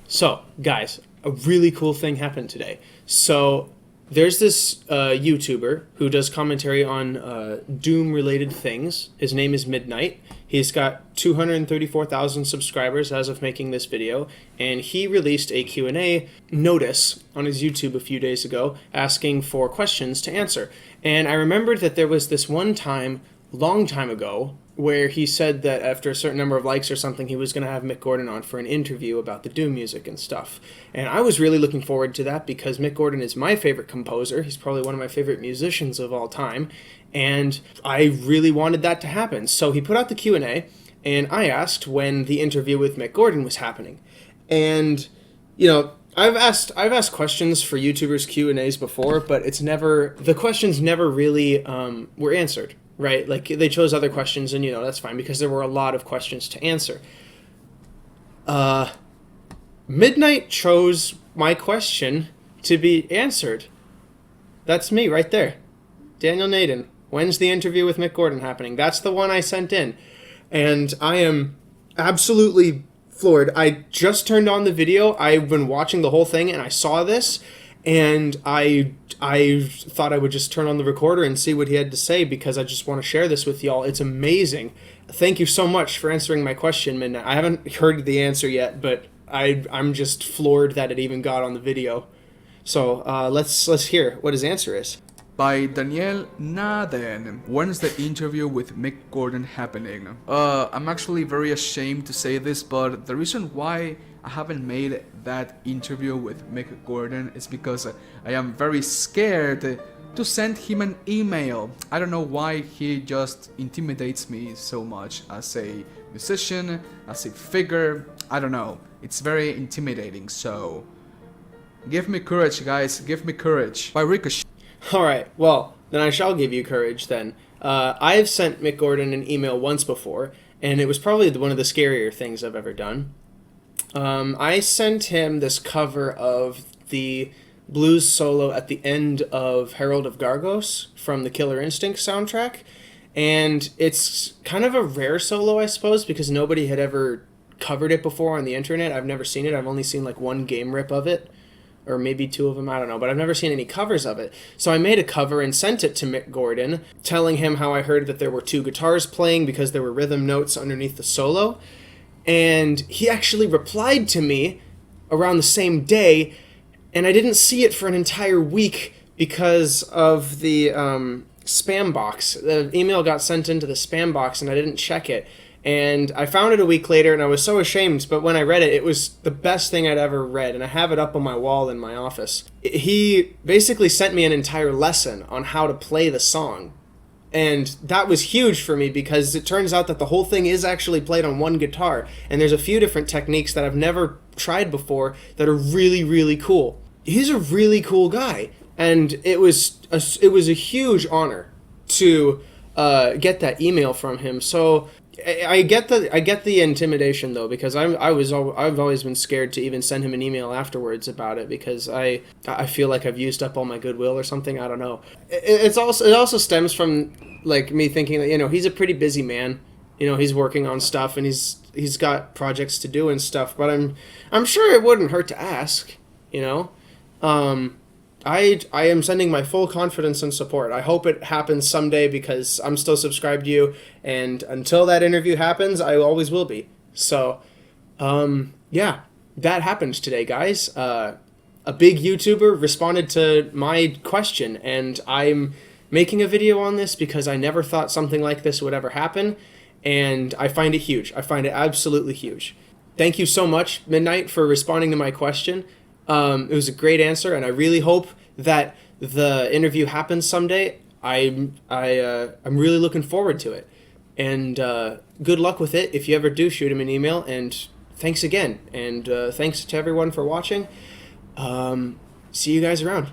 So, guys, a really cool thing happened today. So, there's this YouTuber who does commentary on Doom-related things. His name is Midnight. He's got 234,000 subscribers as of making this video, and he released a Q&A notice on his YouTube a few days ago asking for questions to answer. And I remembered that there was this one time, long time ago, where he said that after a certain number of likes or something, he was going to have Mick Gordon on for an interview about the Doom music and stuff. And I was really looking forward to that because Mick Gordon is my favorite composer. He's probably one of my favorite musicians of all time. And I really wanted that to happen. So he put out the Q&A, and I asked when the interview with Mick Gordon was happening. And, you know, I've asked questions for YouTubers Q&As before, but the questions never really were answered. Right, like they chose other questions, and that's fine because there were a lot of questions to answer. Midnight chose my question to be answered. That's me right there, Daniel Naden. When's the interview with Mick Gordon happening? That's the one I sent in, and I am absolutely floored. I just turned on the video. I've been watching the whole thing, and I saw this. And I thought I would just turn on the recorder and see what he had to say because I just want to share this with y'all. It's amazing. Thank you so much for answering my question, Midnight. I haven't heard the answer yet, but I'm just floored that it even got on the video. So let's hear what his answer is. By Daniel Naden. When's the interview with Mick Gordon happening? I'm actually very ashamed to say this, but the reason why I haven't made that interview with Mick Gordon is because I am very scared to send him an email. I don't know why he just intimidates me so much as a musician, as a figure. I don't know. It's very intimidating, so give me courage, guys. Give me courage. By Ricochet. All right, well, then I shall give you courage then. I've sent Mick Gordon an email once before, and it was probably one of the scarier things I've ever done. I sent him this cover of the blues solo at the end of Herald of Gargos from the Killer Instinct soundtrack, and it's kind of a rare solo, I suppose, because nobody had ever covered it before on the internet. I've never seen it. I've only seen like one game rip of it, or maybe two of them, I don't know, but I've never seen any covers of it. So I made a cover and sent it to Mick Gordon, telling him how I heard that there were two guitars playing because there were rhythm notes underneath the solo. And he actually replied to me around the same day, and I didn't see it for an entire week because of the spam box. The email got sent into the spam box, and I didn't check it. And I found it a week later, and I was so ashamed, but when I read it, it was the best thing I'd ever read, and I have it up on my wall in my office. He basically sent me an entire lesson on how to play the song. And that was huge for me because it turns out that the whole thing is actually played on one guitar. And there's a few different techniques that I've never tried before that are really, really cool. He's a really cool guy. And it was a huge honor to get that email from him. So I get the intimidation though, because I've always been scared to even send him an email afterwards about it because I feel like I've used up all my goodwill or something. I don't know. It also stems from like me thinking that he's a pretty busy man. He's working on stuff and he's got projects to do and stuff. But I'm sure it wouldn't hurt to ask. I am sending my full confidence and support. I hope it happens someday because I'm still subscribed to you, and until that interview happens, I always will be. So, yeah, that happened today, guys. A big YouTuber responded to my question, and I'm making a video on this because I never thought something like this would ever happen, and I find it huge. I find it absolutely huge. Thank you so much, Midnight, for responding to my question. It was a great answer, and I really hope that the interview happens someday. I'm really looking forward to it, and good luck with it. If you ever do, shoot him an email. And thanks again, and thanks to everyone for watching. See you guys around.